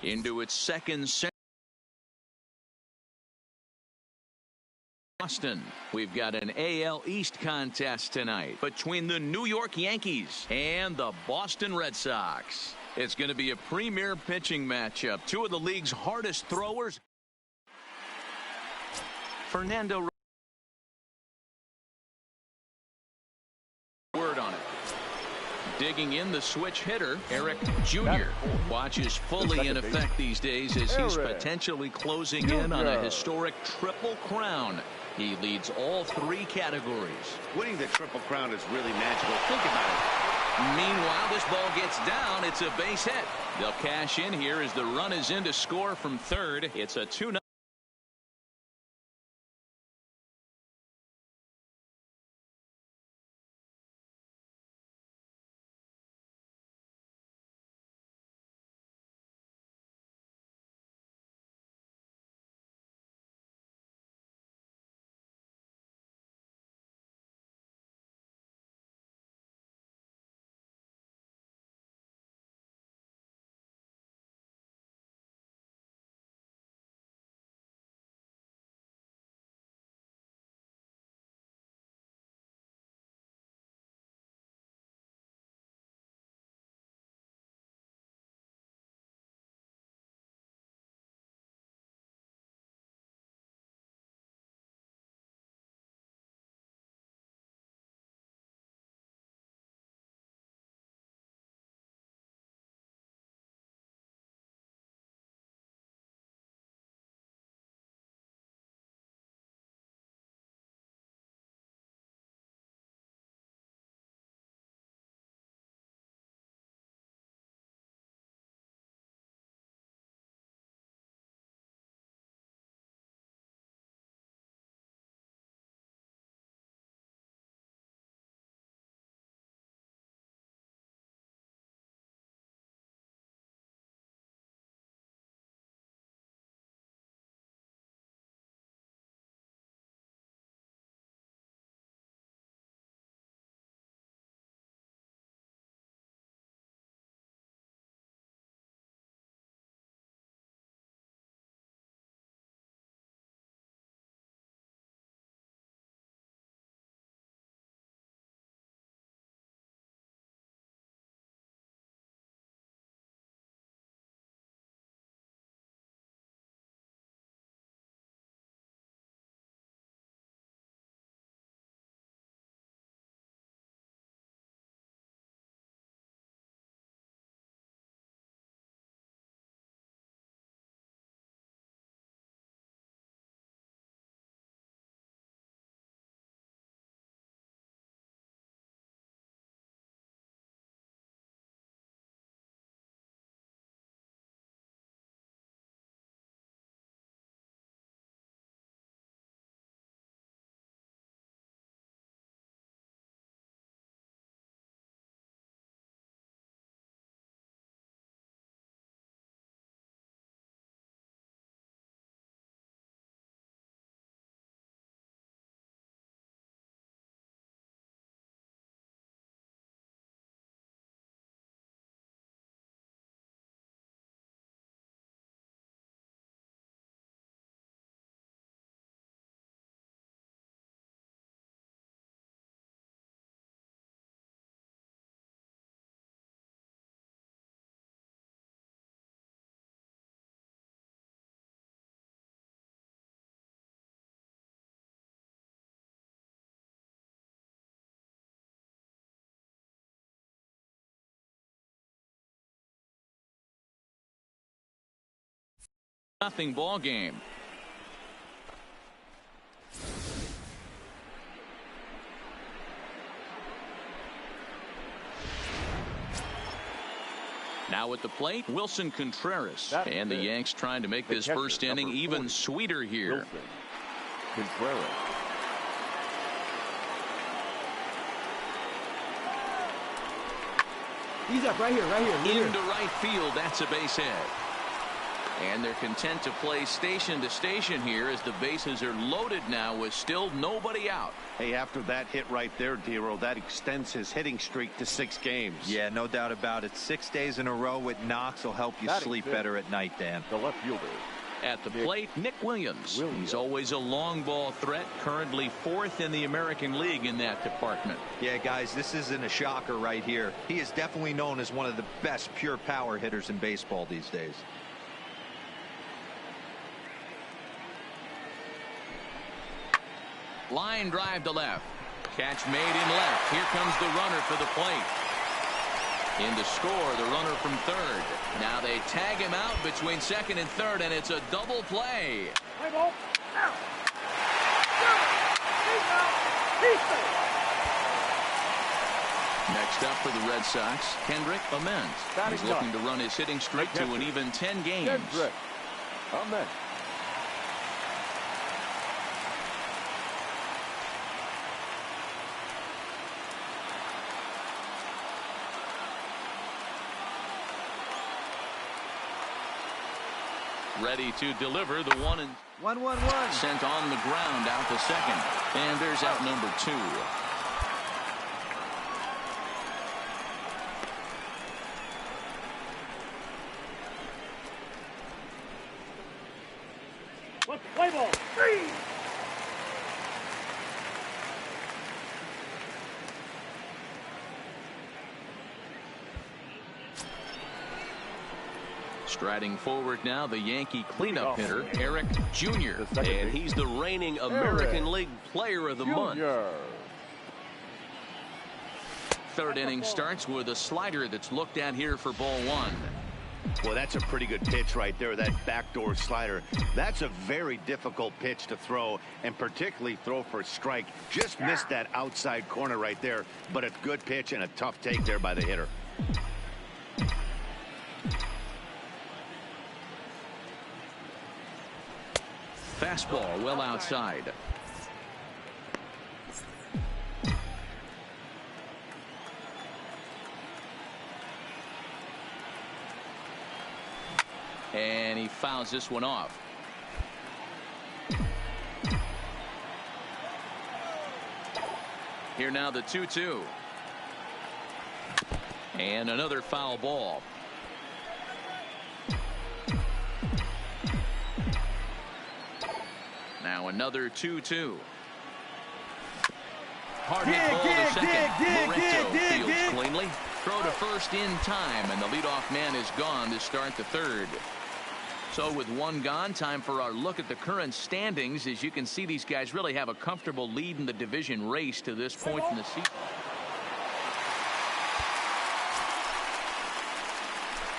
into its second set. Boston. We've got an AL East contest tonight between the New York Yankees and the Boston Red Sox. It's going to be a premier pitching matchup. Two of the league's hardest throwers. Fernando. Word on it. Digging in the switch hitter, Eric Jr. watches fully in effect these days as he's potentially closing in on a historic triple crown. He leads all three categories. Winning the triple crown is really magical. Think about it. Meanwhile, this ball gets down. It's a base hit. They'll cash in here as the run is in to score from third. It's a 2-0. Nothing ball game. Now at the plate, Wilson Contreras. And the Yanks trying to make this first inning even sweeter here. Contreras. He's up right here. Into right field. That's a base hit. And they're content to play station to station here as the bases are loaded now with still nobody out. Hey, after that hit right there, Dero, that extends his hitting streak to 6 games. Yeah, no doubt about it. 6 days in a row with knocks will help you sleep better at night, Dan. The left fielder. At the plate, Nick Williams. He's always a long ball threat, currently 4th in the American League in that department. Yeah, guys, this isn't a shocker right here. He is definitely known as one of the best pure power hitters in baseball these days. Line drive to left. Catch made in left. Here comes the runner for the plate. In to score, the runner from third. Now they tag him out between second and third, and it's a double play. Next up for the Red Sox, Kendrick Ament. He's looking to run his hitting streak to an even 10 games. Kendrick Ament. Ready to deliver the 1-1. Sent on the ground out to second. And there's out number 2. Play ball. 3. Striding forward now, the Yankee cleanup hitter, Eric Jr. And he's the reigning American League Player of the Month. Third inning starts with a slider that's looked at here for ball 1. Well, that's a pretty good pitch right there, that backdoor slider. That's a very difficult pitch to throw, and particularly throw for a strike. Just missed that outside corner right there, but a good pitch and a tough take there by the hitter. Fastball well outside. And he fouls this one off. Here now the 2-2. And another foul ball. Now another 2-2. Hard hit ball to second. Morito fields cleanly. Throw to first in time, and the leadoff man is gone to start the third. So with one gone, time for our look at the current standings. As you can see, these guys really have a comfortable lead in the division race to this point in the season.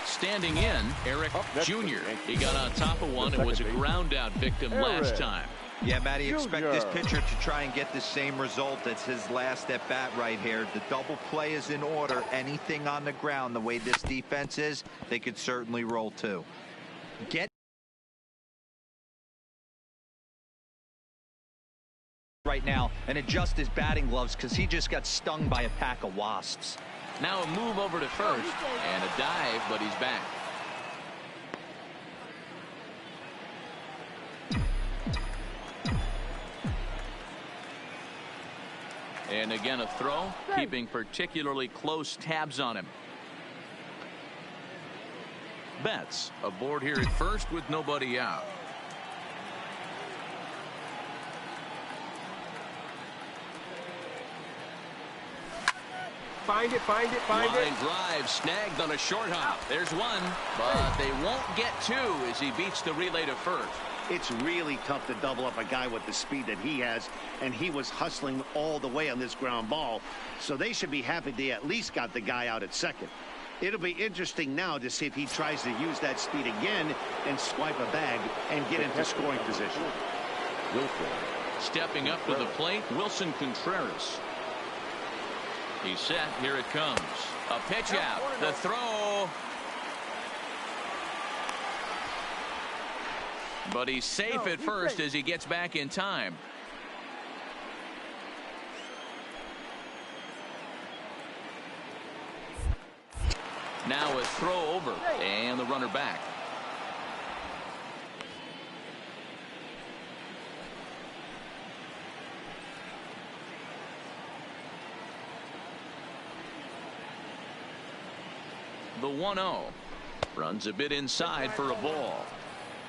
Standing in, Eric Jr. He got on top of one and was a ground out victim last time. Yeah, Matty, expect this pitcher to try and get the same result as his last at bat right here. The double play is in order. Anything on the ground, the way this defense is, they could certainly roll too. Get right now and adjust his batting gloves because he just got stung by a pack of wasps. Now a move over to first and a dive, but he's back. And again a throw, keeping particularly close tabs on him. Betts aboard here at first with nobody out. Find it. Line drive snagged on a short hop. There's one, but they won't get two as he beats the relay to first. It's really tough to double up a guy with the speed that he has, and he was hustling all the way on this ground ball. So they should be happy they at least got the guy out at second. It'll be interesting now to see if he tries to use that speed again and swipe a bag and get into scoring position. Stepping up to the plate, Wilson Contreras. He's set. Here it comes. A pitch out. The throw. But he's safe at first as he gets back in time. Now a throw over and the runner back. The 1-0. Runs a bit inside for a ball.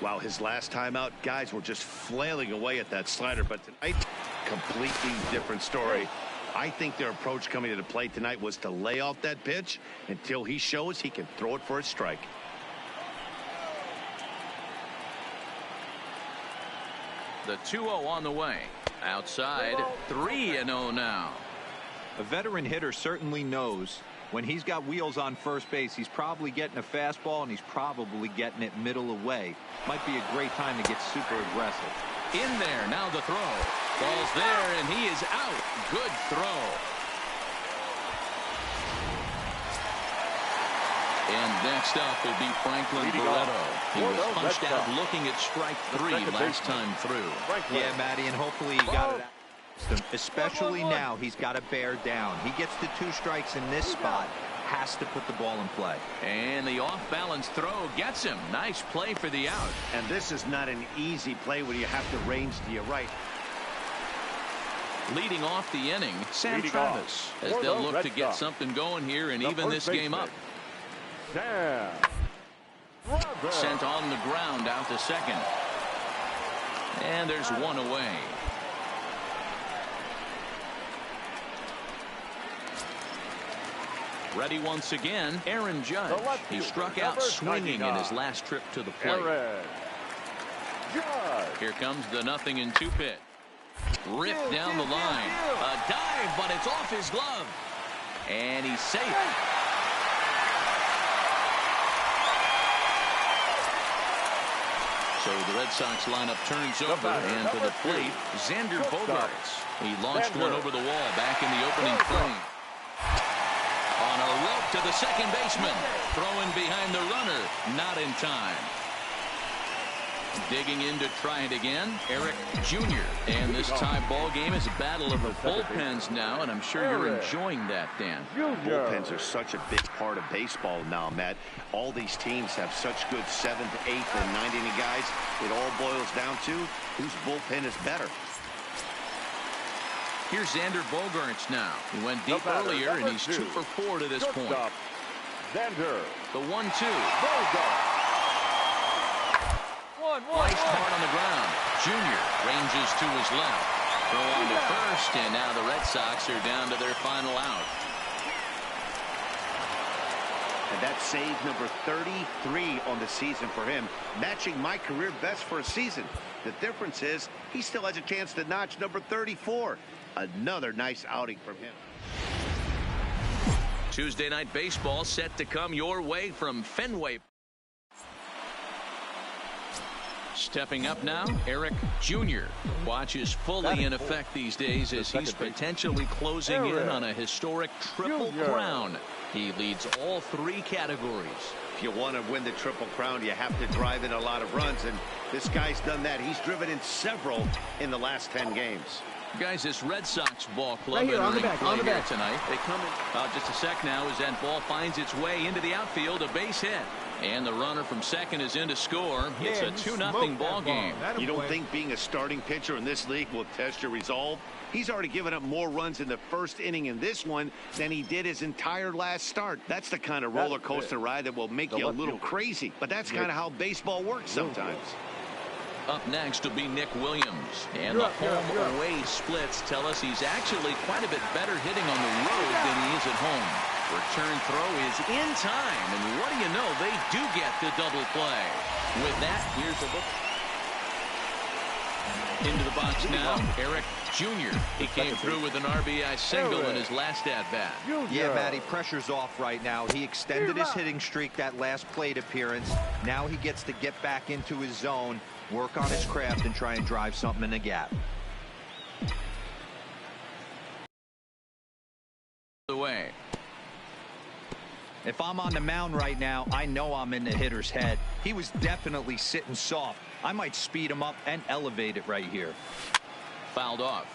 Wow, his last time out, guys were just flailing away at that slider. But tonight, completely different story. I think their approach coming to the plate tonight was to lay off that pitch until he shows he can throw it for a strike. The 2-0 on the way. Outside, 3-0 now. A veteran hitter certainly knows when he's got wheels on first base, he's probably getting a fastball and he's probably getting it middle away. Might be a great time to get super aggressive. In there, now the throw. Ball's there, and he is out. Good throw. And next up will be Franklin Barreto. He was punched out looking at strike 3 last time through. Yeah, Matty, and hopefully he got it out. Especially now, he's got to bear down. He gets the 2 strikes in this spot. Has to put the ball in play. And the off-balance throw gets him. Nice play for the out. And this is not an easy play when you have to range to your right. Leading off the inning, Sam Travis, as they'll look to get something going here and even this game up. Sent on the ground out to second. And there's one away. Ready once again, Aaron Judge. He struck out swinging in his last trip to the plate. Here comes the 0-2 pitch. Ripped down the line. A dive, but it's off his glove. And he's safe. So the Red Sox lineup turns over, and to the plate, Xander Bogaerts. He launched one over the wall back in the opening frame. On a rope to the second baseman. Throwing behind the runner. Not in time. Digging in to try it again, Eric Jr. And this tie ball game is a battle of the bullpens now, and I'm sure you're enjoying that, Dan. Bullpens are such a big part of baseball now, Matt. All these teams have such good 7th, 8th, and 9th inning guys. It all boils down to whose bullpen is better. Here's Xander Bogaerts now. He went deep earlier, and he's 2 for 4 to this point. Xander. The 1-2. Placed hard on the ground. Junior ranges to his left. Throw on to first, and now the Red Sox are down to their final out. And that's save number 33 on the season for him, matching my career best for a season. The difference is he still has a chance to notch number 34. Another nice outing from him. Tuesday night baseball set to come your way from Fenway. Stepping up now, Eric Jr. Watch is fully in effect these days as he's potentially closing in on a historic triple crown. He leads all 3 categories. If you want to win the Triple Crown, you have to drive in a lot of runs, and this guy's done that. He's driven in several in the last 10 games. Guys, this Red Sox ball club entering play here tonight. They come in just a sec now as that ball finds its way into the outfield, a base hit. And the runner from second is in to score. It's a 2-0 ball game. You don't think being a starting pitcher in this league will test your resolve? He's already given up more runs in the first inning in this one than he did his entire last start. That's the kind of roller coaster ride that will make you a little crazy. But that's kind of how baseball works sometimes. Up next will be Nick Williams. And the home-away splits tell us he's actually quite a bit better hitting on the road than he is at home. Return throw is in time, and what do you know, they do get the double play. With that, here's a look. Into the box now, Eric Jr. He came through with an RBI single in his last at-bat. Yeah, Matty, pressure's off right now. He extended his hitting streak that last plate appearance. Now he gets to get back into his zone, work on his craft, and try and drive something in the gap. Away. If I'm on the mound right now, I know I'm in the hitter's head. He was definitely sitting soft. I might speed him up and elevate it right here. Fouled off.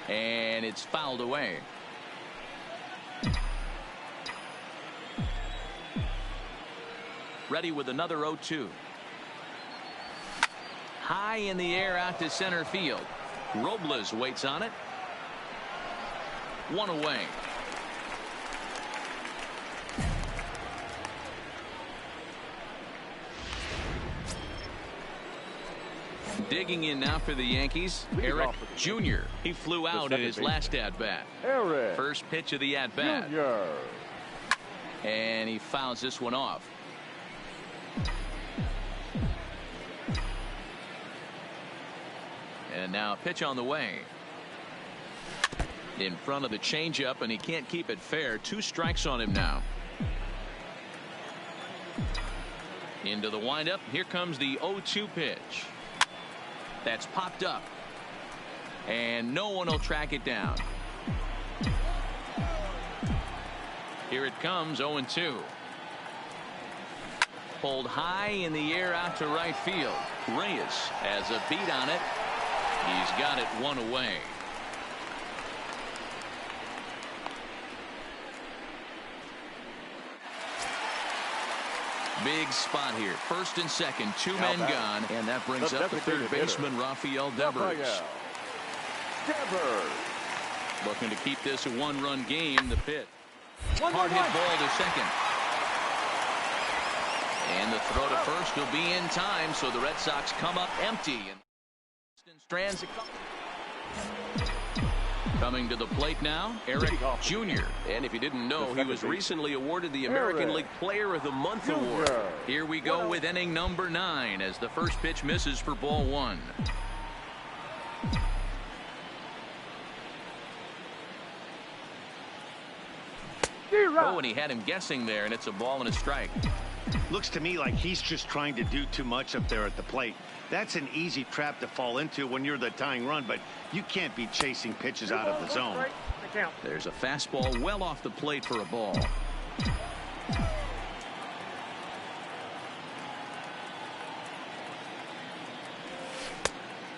And it's fouled away. Ready with another 0-2. high in the air out to center field. Robles waits on it. One away. Digging in now for the Yankees, Eric Jr. He flew out in his last at-bat. First pitch of the at-bat. And he fouls this one off. And now a pitch on the way. In front of the changeup, and he can't keep it fair. 2 strikes on him now. Into the windup. Here comes the 0-2 pitch. That's popped up. And no one will track it down. Here it comes, 0-2. Pulled high in the air out to right field. Reyes has a beat on it. He's got it 1 away. Big spot here. First and second, 2 men gone, and that brings up the third baseman, Rafael Devers. Looking to keep this a 1-run game. The pitch. Hard hit ball to second. And the throw to first will be in time, so the Red Sox come up empty. And strands coming to the plate now, Eric Jr. And if you didn't know, he was recently awarded the American League Player of the Month award. Here we go with inning number 9 as the first pitch misses for ball 1. Oh, and he had him guessing there, and it's a ball and a strike. Looks to me like he's just trying to do too much up there at the plate. That's an easy trap to fall into when you're the tying run, but you can't be chasing pitches out of the zone. There's a fastball well off the plate for a ball.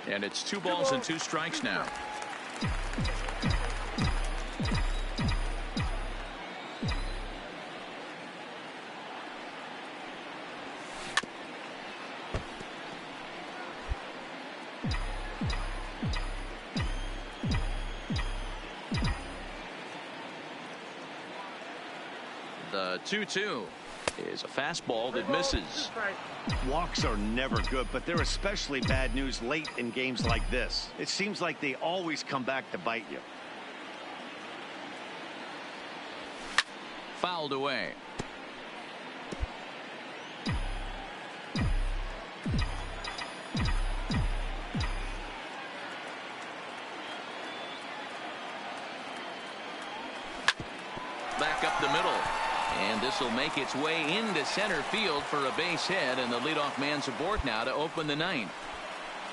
And it's 2 balls and 2 strikes now. The 2-2 is a fastball that misses. Walks are never good, but they're especially bad news late in games like this. It seems like they always come back to bite you. Fouled away. Back up the middle. And this will make its way into center field for a base hit, and the leadoff man's aboard now to open the 9th.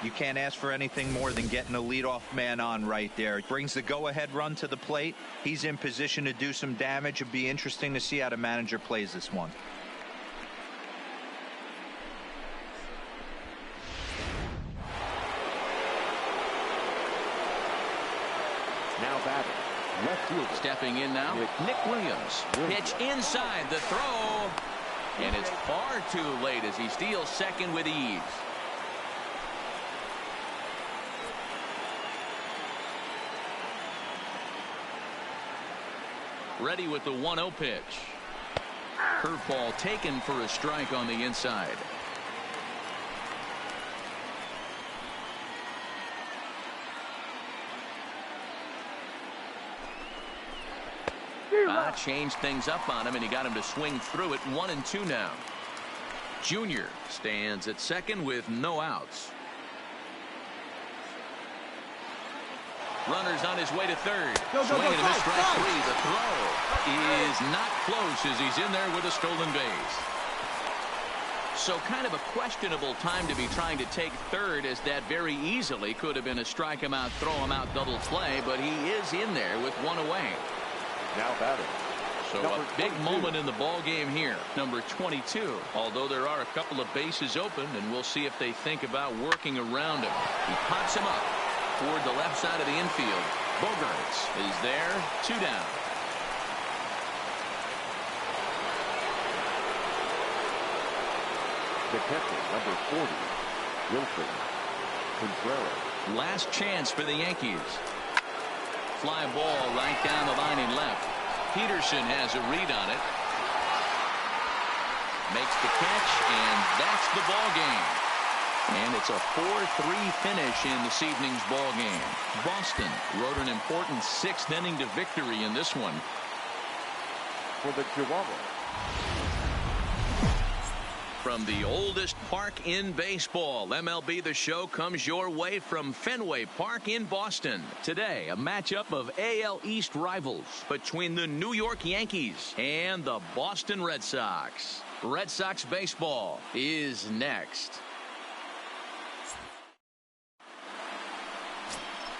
You can't ask for anything more than getting a leadoff man on right there. It brings the go-ahead run to the plate. He's in position to do some damage. It'd be interesting to see how the manager plays this one. Now batting. Left fielder. Stepping in now, Nick Williams. Pitch inside the throw. And it's far too late as he steals second with ease. Ready with the 1-0 pitch. Curveball taken for a strike on the inside. Changed things up on him, and he got him to swing through it. 1-2 now. Junior stands at second with no outs. Runner's on his way to third. Swing and a miss, strike 3. The throw is not close as he's in there with a stolen base. So kind of a questionable time to be trying to take third, as that very easily could have been a strike him out, throw him out double play, but he is in there with 1 away. Now batting. So a big moment in the ball game here. Number 22. Although there are a couple of bases open, and we'll see if they think about working around him. He pops him up toward the left side of the infield. Bogarts is there. 2 down. The catcher, number 40, Wilson. Contreras. Last chance for the Yankees. Fly ball right down the line in left. Peterson has a read on it. Makes the catch, and that's the ball game. And it's a 4-3 finish in this evening's ball game. Boston wrote an important sixth-inning to victory in this one. For the Chihuahua. From the oldest park in baseball, MLB The Show comes your way from Fenway Park in Boston. Today, a matchup of AL East rivals between the New York Yankees and the Boston Red Sox. Red Sox baseball is next.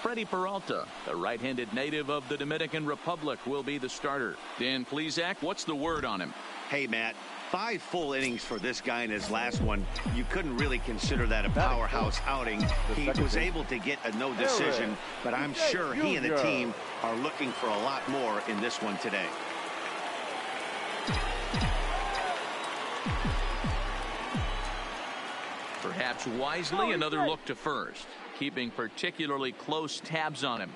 Freddie Peralta, the right-handed native of the Dominican Republic, will be the starter. Dan Plesac, what's the word on him? Hey, Matt, 5 full innings for this guy in his last one. You couldn't really consider that a powerhouse outing. He was able to get a no decision, but I'm sure he and the team are looking for a lot more in this one today. Perhaps wisely, another look to first, keeping particularly close tabs on him.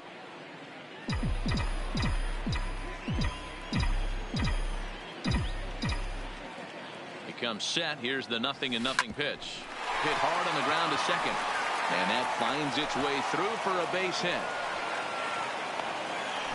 He comes set. Here's the 0-0 pitch. Hit hard on the ground to second, and that finds its way through for a base hit.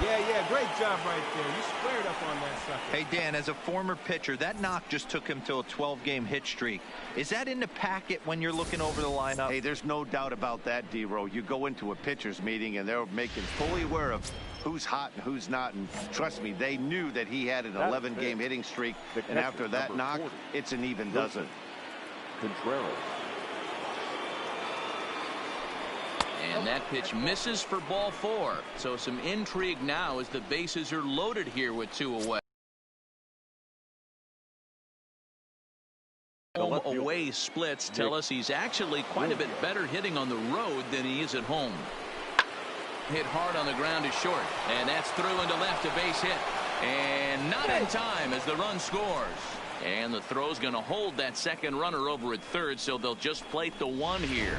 Yeah, great job right there. You squared up on that sucker. Hey, Dan, as a former pitcher, that knock just took him to a 12-game hit streak. Is that in the packet when you're looking over the lineup? Hey, there's no doubt about that, D-Row. You go into a pitcher's meeting, and they're making fully aware of who's hot and who's not. And trust me, they knew that he had an 11-game hitting streak. And after that knock, 40. it's an even dozen. Contreras. And that pitch misses for ball 4. So some intrigue now as the bases are loaded here with 2 away. Away splits tell us he's actually quite a bit better hitting on the road than he is at home. Hit hard on the ground is short, and that's through into left, a base hit, and not in time as the run scores. And the throw's going to hold that second runner over at third, so they'll just plate the 1 here.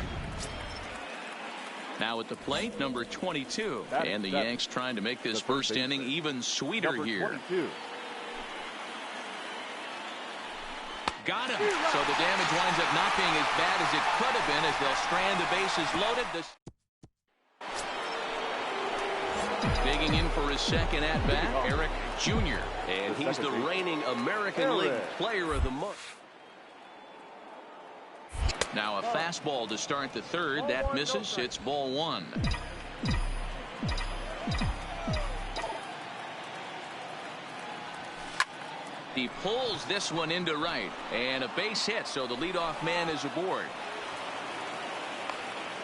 Now at the plate, number 22. And the Yanks trying to make this first inning even sweeter here. 22. Got him. So the damage winds up not being as bad as it could have been as they'll strand the bases loaded. Digging in for his second at-bat, Eric Jr. And he's the reigning American League Player of the Month. Now a fastball to start the third. That misses. It's ball 1. He pulls this one into right, and a base hit, so the leadoff man is aboard.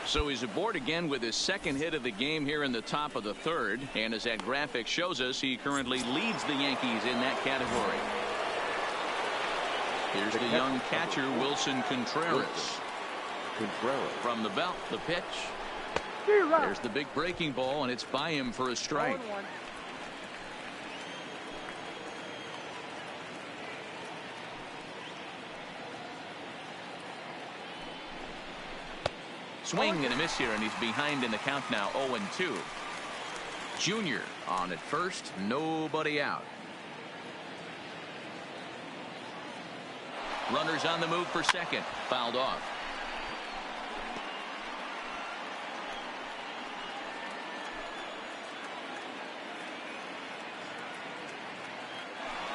So he's aboard again with his second hit of the game here in the top of the third, and as that graphic shows us, he currently leads the Yankees in that category. Here's the young catcher, Wilson Contreras. From the belt, the pitch. There's the big breaking ball, and it's by him for a strike. Swing and a miss here, and he's behind in the count now, 0-2. Junior on at first, nobody out. Runners on the move for second, fouled off.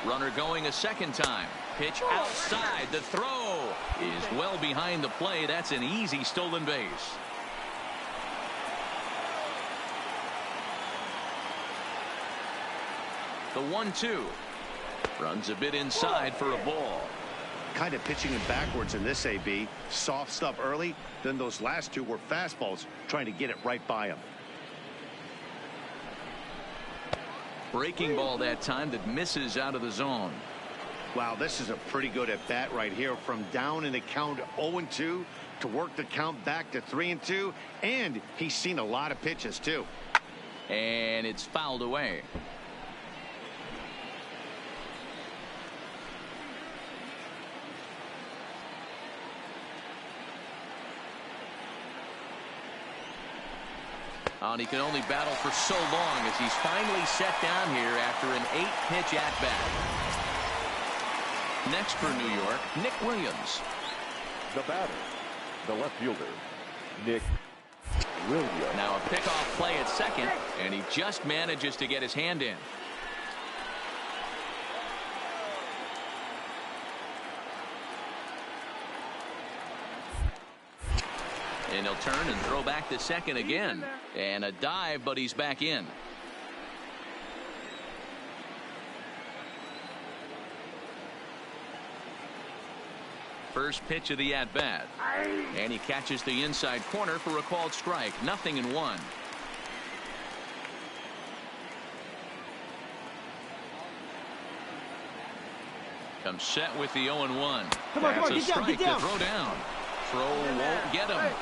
Runner going a second time. Pitch outside. The throw is well behind the play. That's an easy stolen base. The 1-2. Runs a bit inside for a ball. Kind of pitching him backwards in this AB. Soft stuff early. Then those last 2 were fastballs, trying to get it right by him. Breaking ball that time that misses out of the zone. Wow, this is a pretty good at bat right here. From down in the count 0-2 to work the count back to 3-2. And he's seen a lot of pitches too. And it's fouled away. And he can only battle for so long as he's finally set down here after an 8-pitch at-bat. Next for New York, Nick Williams. The batter, the left fielder, Nick Williams. Now a pickoff play at second, and he just manages to get his hand in. And he'll turn and throw back to second again. And a dive, but he's back in. First pitch of the at-bat. And he catches the inside corner for a called strike. 0-1. Comes set with the 0-1. Come on, That's a get down, strike get down. to throw down. Throw won't get him.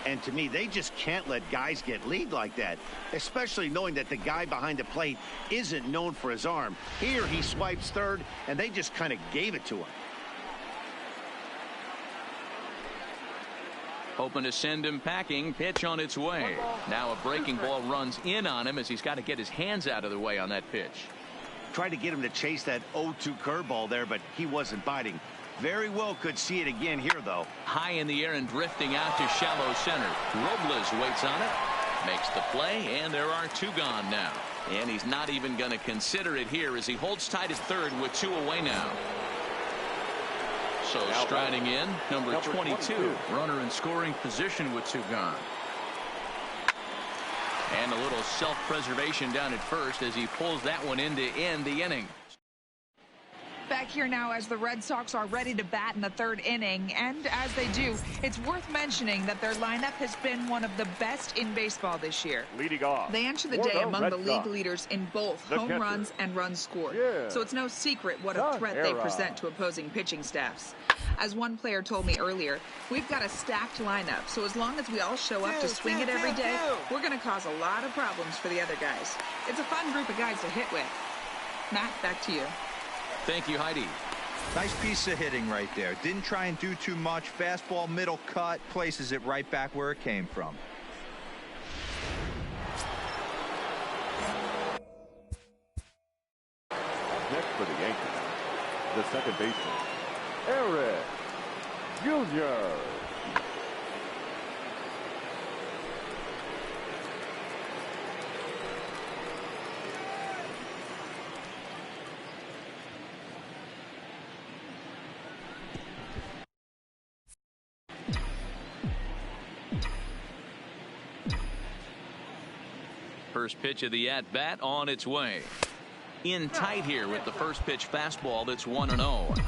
And to me, they just can't let guys get lead like that, especially knowing that the guy behind the plate isn't known for his arm. Here he swipes third, and they just kind of gave it to him. Hoping to send him packing. Pitch on its way. Now a breaking ball runs in on him as he's got to get his hands out of the way on that pitch. Tried to get him to chase that 0-2 curveball there, but he wasn't biting. Very well could see it again here, though. High in the air and drifting out to shallow center. Robles waits on it. Makes the play, and there are 2 gone now. And he's not even going to consider it here as he holds tight at third with 2 away now. So striding in, number 22. Runner in scoring position with 2 gone. And a little self-preservation down at first as he pulls that one in to end the inning. Back here now as the Red Sox are ready to bat in the 3rd inning, and as they do, it's worth mentioning that their lineup has been one of the best in baseball this year. Leading off. They enter the day among the league leaders in both home runs and runs scored. So it's no secret what a threat they present to opposing pitching staffs. As one player told me earlier, we've got a stacked lineup, so as long as we all show up to swing it every day, we're going to cause a lot of problems for the other guys. It's a fun group of guys to hit with. Matt, back to you. Thank you, Heidi. Nice piece of hitting right there. Didn't try and do too much. Fastball, middle cut, places it right back where it came from. Next for the Yankees, the second baseman, Eric Jr. First pitch of the at-bat on its way. In tight here with the first pitch fastball that's 1-0.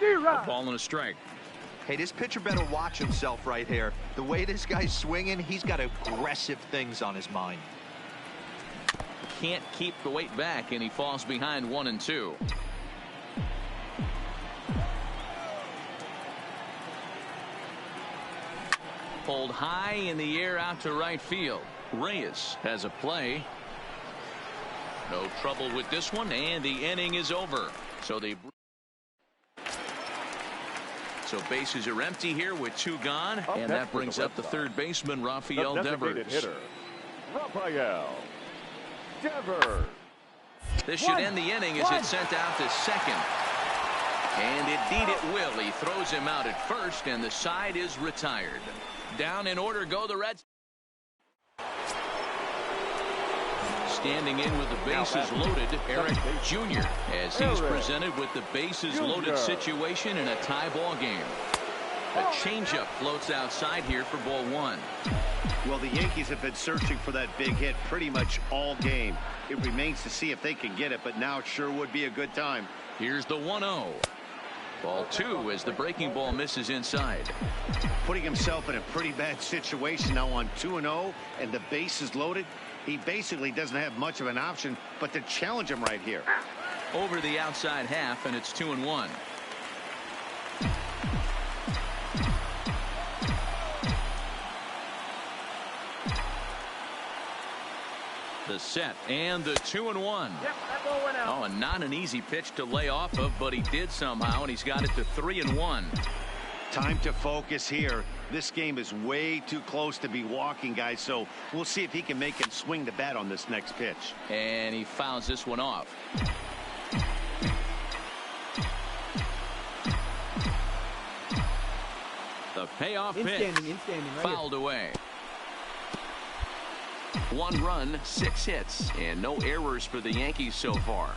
A ball and a strike. Hey, this pitcher better watch himself right here. The way this guy's swinging, he's got aggressive things on his mind. Can't keep the weight back, and he falls behind 1-2. Pulled high in the air out to right field. Reyes has a play. No trouble with this one, and the inning is over. So bases are empty here with 2 gone, and that brings up the third baseman, Rafael Devers. Hitter, Rafael Devers. This should end the inning as it's sent out to second. And indeed it will. He throws him out at first, and the side is retired. Down in order go the Reds. Standing in with the bases loaded, Eric Jr. as he's presented with the bases loaded situation in a tie ball game. A changeup floats outside here for ball 1. Well, the Yankees have been searching for that big hit pretty much all game. It remains to see if they can get it, but now it sure would be a good time. Here's the 1-0. Ball 2 as the breaking ball misses inside. Putting himself in a pretty bad situation now on 2-0 and the base is loaded. He basically doesn't have much of an option but to challenge him right here. Over the outside half, and it's 2-1. The set and the 2-1. Oh, and not an easy pitch to lay off of, but he did somehow, and he's got it to 3-1. Time to focus here. This game is way too close to be walking, guys, so we'll see if he can make him swing the bat on this next pitch. And he fouls this one off. The payoff pitch fouled away. 1 run, 6 hits, and no errors for the Yankees so far.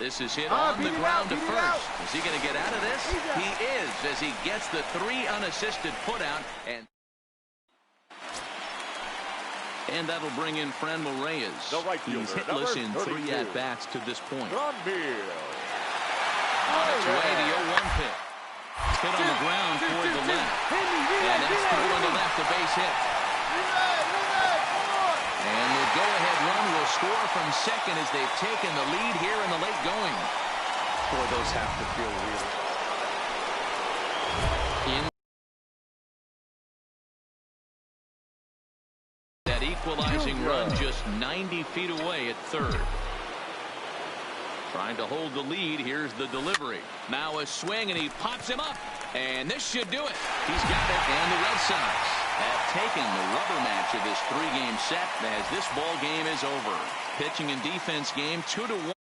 This is hit on the ground to first. Is he going to get out of this? He is, as he gets the 3 unassisted putout, and that'll bring in Franmil Reyes. He's hitless in 3 at-bats to this point. On its way, the 0-1 pitch. Hit on the ground toward the left. And that's through on the left, a base hit. And the go-ahead run will score from second as they've taken the lead here in the late going. Boy, those have to feel weird. In that equalizing run just 90 feet away at third. Trying to hold the lead. Here's the delivery. Now a swing, and he pops him up. And this should do it. He's got it. And the Red Sox have taken the rubber match of this 3-game set as this ball game is over. Pitching and defense game 2-1.